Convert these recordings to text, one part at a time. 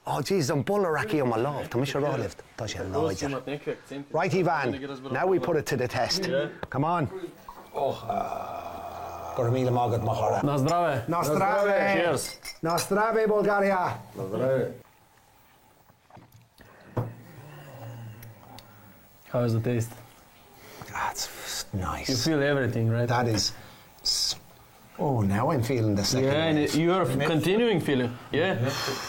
Oh, jeez, I'm bull Rakia on my love. Tá mi sé rálift. Tá sé náid. Right, Ivan, now we put it to the test. Come on. Gur míle mágad machara. Na zdravé. Na zdravé. Cheers. Na zdravé, Bulgaria. Na zdravé. How is the taste? That's nice. You feel everything, right? That is... Oh, now I'm feeling the second. Yeah, and you are continuing feeling. Yeah,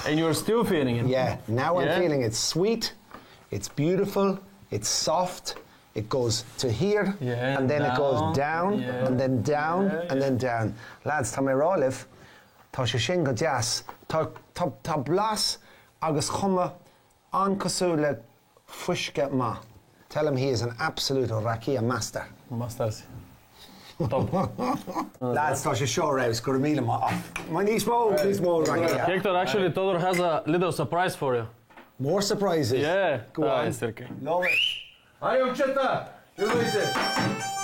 and you're still feeling it. Yeah, now I'm feeling it's sweet, it's beautiful, it's soft, it goes to here, and then it goes down, and then down, and then down. Lads, tá mé rálih, tá sé sin go deas, tá blas agus chuma an cosú le fuisce ma. Tell him he is an absolute Rakia master. Masters. Top. Lads, tá sé seo raibh, gur míle má. My níos mó Rakia. Hector, actually, Todor has a little surprise for you. More surprises? Yeah. Go on. It's okay. Love it. Hai, Ucheta! Uite!